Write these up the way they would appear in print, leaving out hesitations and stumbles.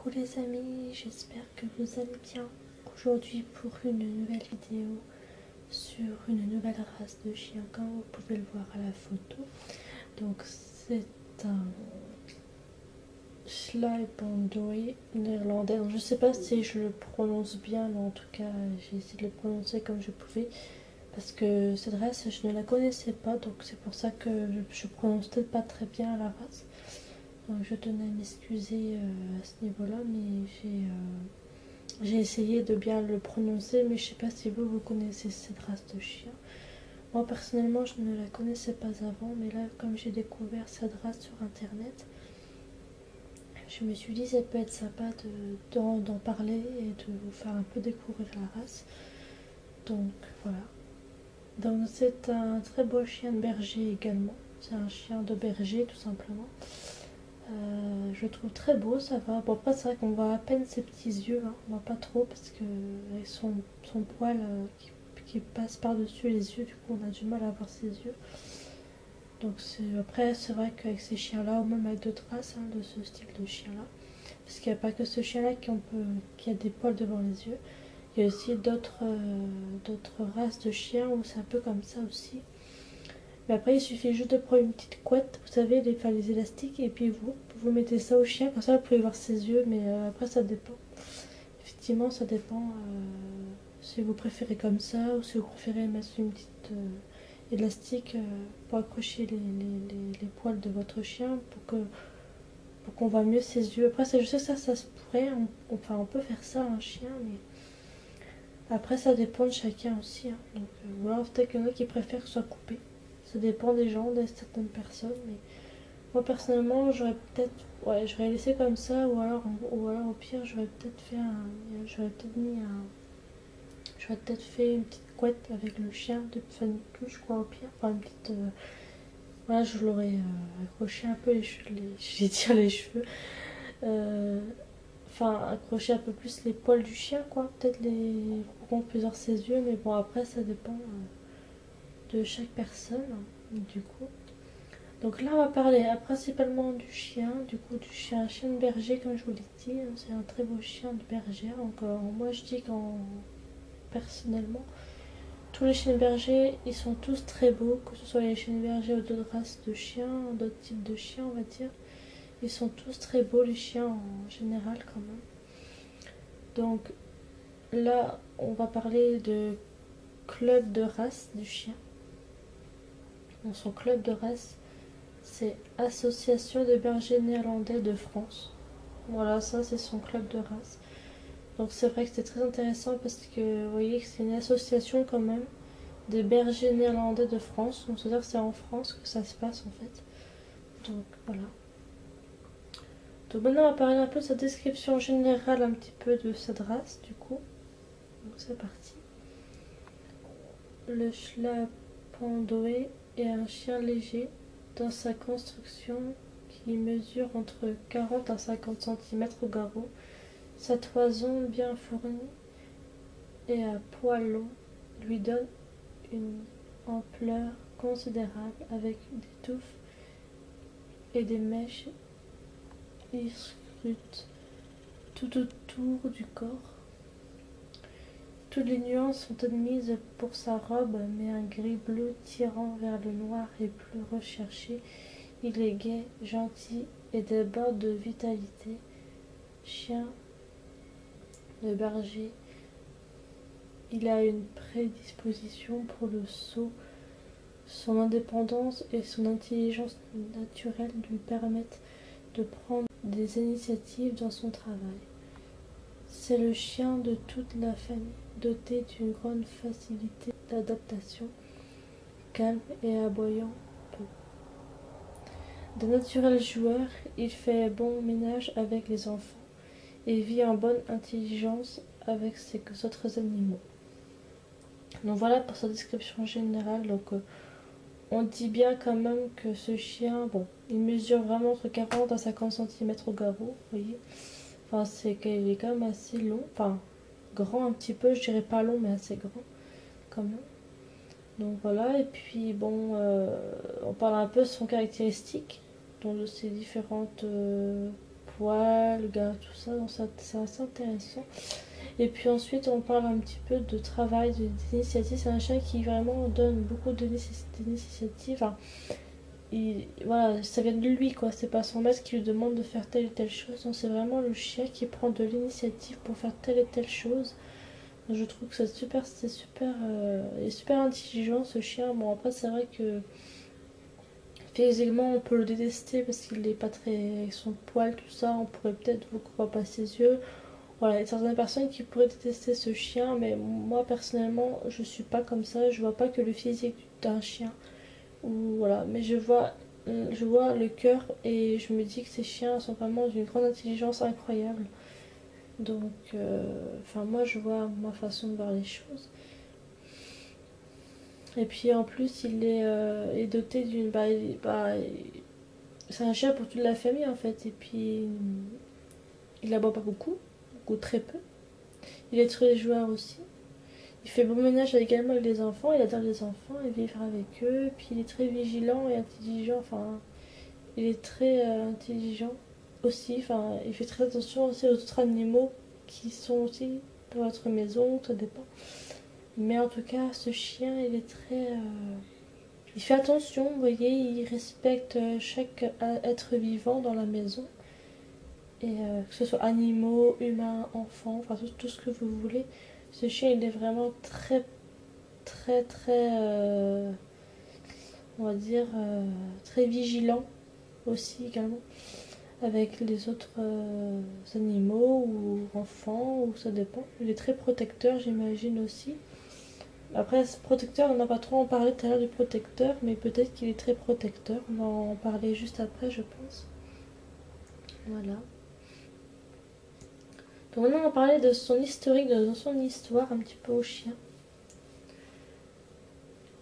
Coucou les amis, j'espère que vous allez bien. Aujourd'hui pour une nouvelle vidéo sur une nouvelle race de chien, comme vous pouvez le voir à la photo. Donc c'est un Slijpondoi néerlandais. Donc, je ne sais pas si je le prononce bien, mais en tout cas j'ai essayé de le prononcer comme je pouvais. Parce que cette race, je ne la connaissais pas, donc c'est pour ça que je prononce peut-être pas très bien la race. Donc je tenais à m'excuser à ce niveau-là, mais j'ai essayé de bien le prononcer, mais je sais pas si vous connaissez cette race de chien. Moi personnellement, je ne la connaissais pas avant, mais là, comme j'ai découvert cette race sur internet, je me suis dit ça peut être sympa d'en parler et de vous faire un peu découvrir la race. Donc voilà. Donc c'est un très beau chien de berger également. C'est un chien de berger tout simplement. Je le trouve très beau, ça va. Bon, après, c'est vrai qu'on voit à peine ses petits yeux, hein. On voit pas trop parce que avec son poil qui passe par-dessus les yeux, du coup, on a du mal à voir ses yeux. Donc, après, c'est vrai qu'avec ces chiens-là, ou même avec d'autres races hein, de ce style de chien-là, parce qu'il n'y a pas que ce chien-là qui a des poils devant les yeux, il y a aussi d'autres races de chiens où c'est un peu comme ça aussi. Mais après, il suffit juste de prendre une petite couette, vous savez, les élastiques, et puis vous mettez ça au chien, comme ça vous pouvez voir ses yeux, mais après ça dépend. Effectivement, ça dépend si vous préférez comme ça, ou si vous préférez mettre une petite élastique pour accrocher les poils de votre chien, pour qu'on voit mieux ses yeux. Après, je sais que ça se pourrait, on peut faire ça à un chien, mais après ça dépend de chacun aussi. Hein. Donc voilà, peut-être qu'il y en a qui préfèrent que ce soit coupé. Ça dépend des gens, de certaines personnes, mais moi personnellement j'aurais laissé comme ça, ou alors au pire j'aurais peut-être fait une petite couette avec le chien de une je crois au pire, enfin une petite, voilà, je l'aurais accroché un peu je vais dire les cheveux, euh, enfin accrocher un peu plus les poils du chien quoi, peut-être pour qu'on puisse voir ses yeux, mais bon après ça dépend de chaque personne, du coup. Donc là, on va parler principalement du chien, un chien de berger, comme je vous l'ai dit. Hein, c'est un très beau chien de berger. Donc, moi, je dis personnellement, tous les chiens de berger, ils sont tous très beaux, que ce soit les chiens de berger ou d'autres races de chiens, d'autres types de chiens, on va dire. Ils sont tous très beaux, les chiens en général, quand même. Donc là, on va parler de club de race du chien. Dans son club de race, c'est Association des bergers néerlandais de France. Voilà, ça c'est son club de race. Donc c'est vrai que c'est très intéressant parce que vous voyez que c'est une association quand même des bergers néerlandais de France. Donc c'est-à-dire que c'est en France que ça se passe en fait. Donc voilà. Donc maintenant on va parler un peu de sa description générale un petit peu de cette race du coup. Donc c'est parti. Le Schlappandoé est un chien léger dans sa construction qui mesure entre 40 à 50 cm au garrot. Sa toison bien fournie et à poils longs lui donne une ampleur considérable avec des touffes et des mèches hirsutes tout autour du corps. Toutes les nuances sont admises pour sa robe, mais un gris-bleu tirant vers le noir est plus recherché. Il est gai, gentil et déborde de vitalité. Chien de berger, il a une prédisposition pour le saut. Son indépendance et son intelligence naturelle lui permettent de prendre des initiatives dans son travail. C'est le chien de toute la famille, doté d'une grande facilité d'adaptation, calme et aboyant peu. D'un naturel joueur, il fait bon ménage avec les enfants et vit en bonne intelligence avec ses autres animaux. Donc voilà pour sa description générale. Donc on dit bien quand même que ce chien, bon, il mesure vraiment entre 40 à 50 cm au garrot, vous voyez. Enfin, c'est qu'il est quand même assez long, enfin, grand un petit peu, je dirais pas long, mais assez grand, quand même. Donc voilà, et puis bon, on parle un peu de son caractéristique, donc de ses différents poils, gars, tout ça, donc c'est assez intéressant. Et puis ensuite on parle un petit peu de travail, d'initiative. C'est un chien qui vraiment donne beaucoup d'initiatives. Enfin, voilà, ça vient de lui quoi, c'est pas son maître qui lui demande de faire telle et telle chose, donc c'est vraiment le chien qui prend de l'initiative pour faire telle et telle chose. Donc, je trouve que il est super intelligent ce chien. Bon après c'est vrai que physiquement on peut le détester parce qu'il est pas très, avec son poil tout ça, on pourrait peut-être beaucoup voir pas ses yeux. Voilà, il y a certaines personnes qui pourraient détester ce chien, mais moi personnellement je suis pas comme ça, je vois pas que le physique d'un chien. Ou voilà, mais je vois le cœur et je me dis que ces chiens sont vraiment d'une grande intelligence incroyable. Donc, enfin, moi, je vois ma façon de voir les choses. Et puis, en plus, est doté d'une. C'est un chien pour toute la famille, en fait. Et puis, il aboie pas beaucoup, ou très peu. Il est très joueur aussi. Il fait bon ménage également avec les enfants, il adore les enfants et vivre avec eux. Puis, il est très vigilant et intelligent, enfin, il est très intelligent aussi. Enfin, il fait très attention aussi aux autres animaux qui sont aussi dans votre maison, ça dépend. Mais en tout cas, ce chien, il est très. Il fait attention, vous voyez, il respecte chaque être vivant dans la maison. Et que ce soit animaux, humains, enfants, enfin tout ce que vous voulez. Ce chien, il est vraiment très, très, très. On va dire. Très vigilant aussi également. Avec les autres animaux ou enfants, ou ça dépend. Il est très protecteur, j'imagine aussi. Après, ce protecteur, on n'a pas trop en parlé tout à l'heure du protecteur, mais peut-être qu'il est très protecteur. On va en parler juste après, je pense. Voilà. Donc maintenant, on va parler de son historique, de son histoire un petit peu au chien.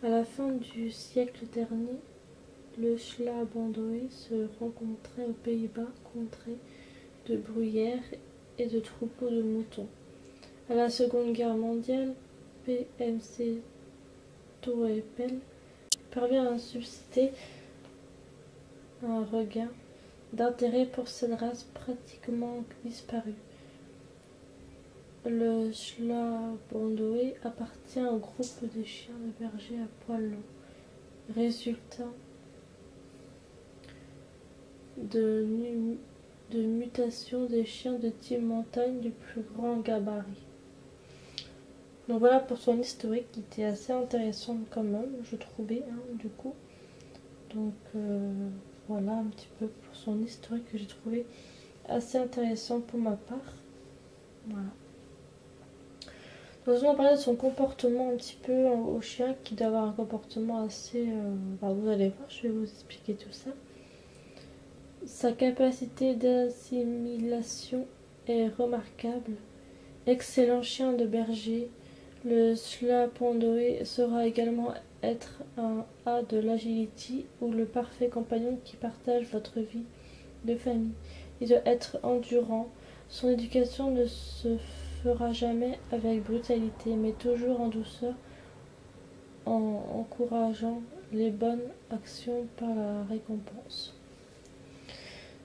À la fin du siècle dernier, le Schlabandoi se rencontrait aux Pays-Bas, contrée de bruyères et de troupeaux de moutons. À la Seconde Guerre mondiale, PMC Toepel parvient à susciter un regain d'intérêt pour cette race pratiquement disparue. Le Schlabandoi appartient au groupe des chiens de berger à poils longs, résultat de mutation des chiens de type montagne du plus grand gabarit. Donc voilà pour son historique qui était assez intéressant quand même, je trouvais, du coup. Donc voilà un petit peu pour son historique que j'ai trouvé assez intéressant pour ma part. Voilà. Donc on va parler de son comportement un petit peu au chien qui doit avoir un comportement assez... vous allez voir, je vais vous expliquer tout ça. Sa capacité d'assimilation est remarquable. Excellent chien de berger, le Schlapondoi saura également être un A de l'agility ou le parfait compagnon qui partage votre vie de famille. Il doit être endurant. Son éducation ne se fera jamais avec brutalité, mais toujours en douceur, en encourageant les bonnes actions par la récompense.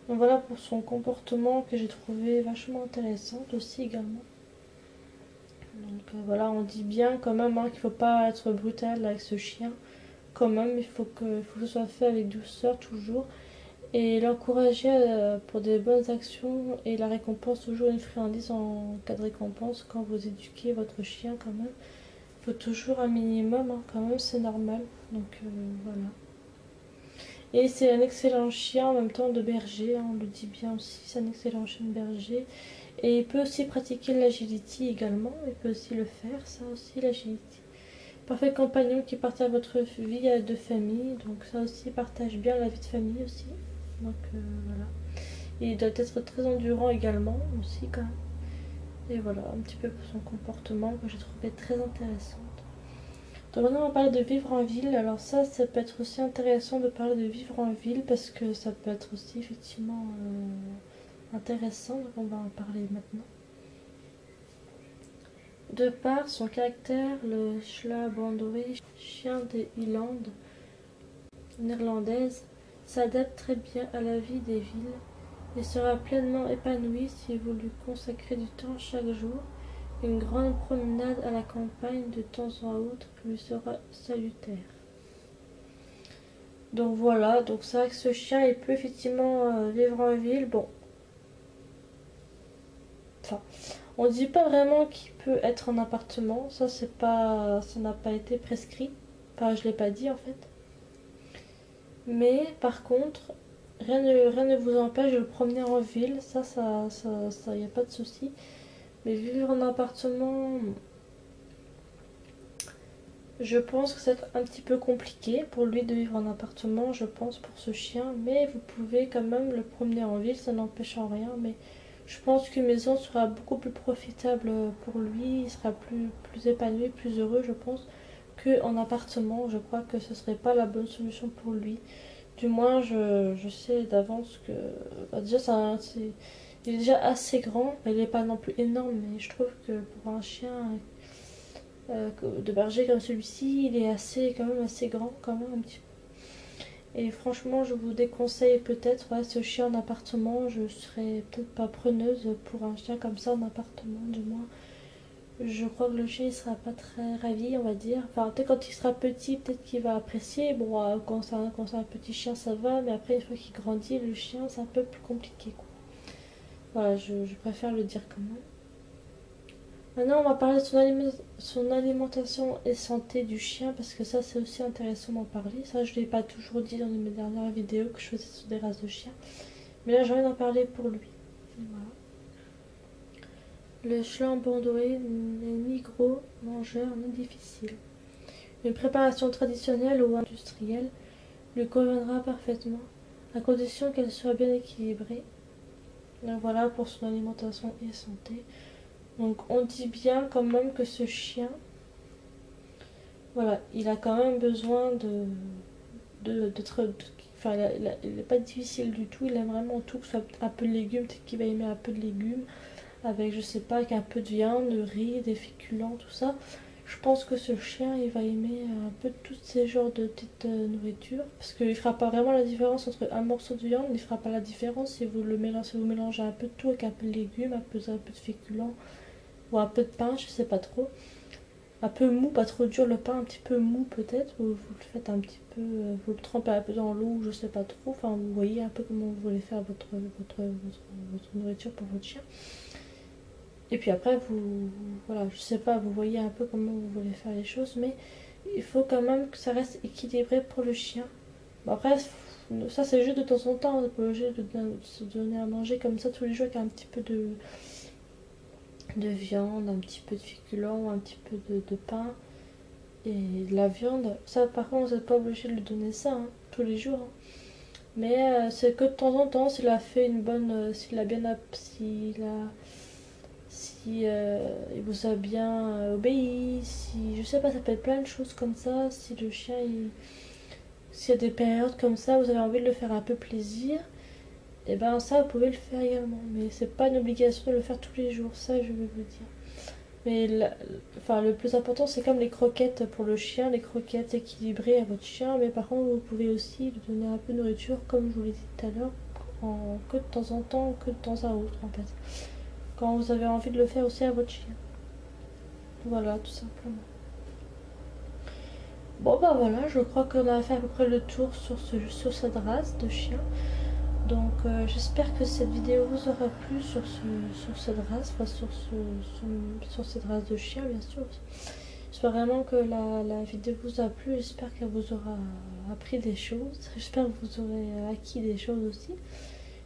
Donc voilà pour son comportement que j'ai trouvé vachement intéressant aussi également. Donc voilà, on dit bien quand même qu'il ne faut pas être brutal avec ce chien. Quand même, il faut que ce soit fait avec douceur toujours. Et l'encourager pour des bonnes actions et la récompense, toujours une friandise en cas de récompense quand vous éduquez votre chien quand même. Il faut toujours un minimum, quand même, c'est normal. Donc voilà. Et c'est un excellent chien en même temps de berger, on le dit bien aussi, c'est un excellent chien de berger. Et il peut aussi pratiquer l'agility également, il peut aussi le faire, ça aussi l'agility. Parfait compagnon qui partage votre vie de famille, donc ça aussi partage bien la vie de famille aussi. Donc voilà. Et il doit être très endurant également aussi quand même. Et voilà, un petit peu pour son comportement que j'ai trouvé très intéressant. Donc maintenant on va parler de vivre en ville. Alors ça peut être aussi intéressant de parler de vivre en ville parce que ça peut être aussi effectivement intéressant. Donc on va en parler maintenant. De par son caractère, le Schlabandoi, chien des Highlands néerlandaises, s'adapte très bien à la vie des villes Il sera pleinement épanoui si vous lui consacrez du temps chaque jour. Une grande promenade à la campagne de temps à autre lui sera salutaire. Donc voilà, donc c'est vrai que ce chien il peut effectivement vivre en ville. Bon, enfin, on dit pas vraiment qu'il peut être en appartement, ça c'est pas, ça n'a pas été prescrit. Enfin, je l'ai pas dit en fait. Mais par contre, rien ne vous empêche de le promener en ville, y a pas de souci. Mais vivre en appartement, je pense que c'est un petit peu compliqué pour lui de vivre en appartement, je pense, pour ce chien. Mais vous pouvez quand même le promener en ville, ça n'empêche en rien. Mais je pense qu'une maison sera beaucoup plus profitable pour lui, il sera plus épanoui, plus heureux, je pense, qu'en appartement. Je crois que ce serait pas la bonne solution pour lui. Du moins, je sais d'avance que. Bah, déjà, il est déjà assez grand, il n'est pas non plus énorme, mais je trouve que pour un chien de berger comme celui-ci, il est quand même assez grand, quand même un petit peu. Et franchement, je vous déconseille peut-être, ouais, ce chien en appartement, je serais peut-être pas preneuse pour un chien comme ça en appartement, du moins. Je crois que le chien il sera pas très ravi, on va dire. Enfin, peut-être quand il sera petit, peut-être qu'il va apprécier. Bon, quand c'est un petit chien, ça va, mais après, une fois qu'il grandit, le chien, c'est un peu plus compliqué, quoi. Voilà, je préfère le dire quand même. Maintenant, on va parler de son alimentation et santé du chien, parce que ça, c'est aussi intéressant d'en parler. Ça, je ne l'ai pas toujours dit dans mes dernières vidéos que je faisais sur des races de chiens. Mais là, j'ai envie d'en parler pour lui. Voilà. Le chien bordelais n'est ni gros mangeur ni difficile. Une préparation traditionnelle ou industrielle lui conviendra parfaitement, à condition qu'elle soit bien équilibrée. Donc voilà pour son alimentation et santé. Donc on dit bien quand même que ce chien, voilà, il a quand même besoin enfin, il n'est pas difficile du tout, il aime vraiment tout, que ce soit un peu de légumes, peut-être qu'il va aimer un peu de légumes, avec, je sais pas, avec un peu de viande, de riz, des féculents, tout ça. Je pense que ce chien, il va aimer un peu tous ces genres de petites nourritures. Parce qu'il fera pas vraiment la différence entre un morceau de viande, il fera pas la différence si vous mélangez un peu de tout avec un peu de légumes, un peu de féculents ou un peu de pain, je sais pas trop. Un peu mou, pas trop dur le pain, un petit peu mou peut-être. Vous le faites un petit peu, vous le trempez un peu dans l'eau, je sais pas trop. Enfin, vous voyez un peu comment vous voulez faire votre nourriture pour votre chien. Et puis après, voilà, je sais pas, vous voyez un peu comment vous voulez faire les choses, mais il faut quand même que ça reste équilibré pour le chien. Bon, après, ça c'est juste de temps en temps, on n'est pas obligé de se donner à manger comme ça tous les jours avec un petit peu de viande, un petit peu de féculents, un petit peu de pain et de la viande. Ça par contre, vous n'êtes pas obligé de lui donner ça tous les jours. Mais c'est que de temps en temps, s'il a fait une bonne. S'il a bien. Si il vous a bien obéi, si je sais pas, ça peut être plein de choses comme ça. Si le chien, s'il y a des périodes comme ça, vous avez envie de le faire un peu plaisir, et ben ça vous pouvez le faire également. Mais c'est pas une obligation de le faire tous les jours, ça je vais vous dire. Mais enfin, le plus important c'est comme les croquettes pour le chien, les croquettes équilibrées à votre chien. Mais par contre vous pouvez aussi lui donner un peu de nourriture comme je vous l'ai dit tout à l'heure, que de temps en temps, que de temps à autre en fait. Quand vous avez envie de le faire aussi à votre chien. Voilà, tout simplement. Bon bah voilà, je crois qu'on a fait à peu près le tour sur cette race de chien. Donc j'espère que cette vidéo vous aura plu sur cette race, enfin sur cette race de chien bien sûr. J'espère vraiment que la vidéo vous a plu, j'espère qu'elle vous aura appris des choses, j'espère que vous aurez acquis des choses aussi.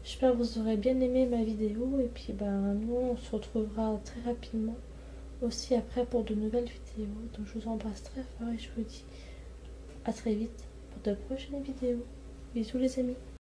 J'espère que vous aurez bien aimé ma vidéo et puis ben nous on se retrouvera très rapidement aussi après pour de nouvelles vidéos. Donc je vous embrasse très fort et je vous dis à très vite pour de prochaines vidéos. Bisous les amis.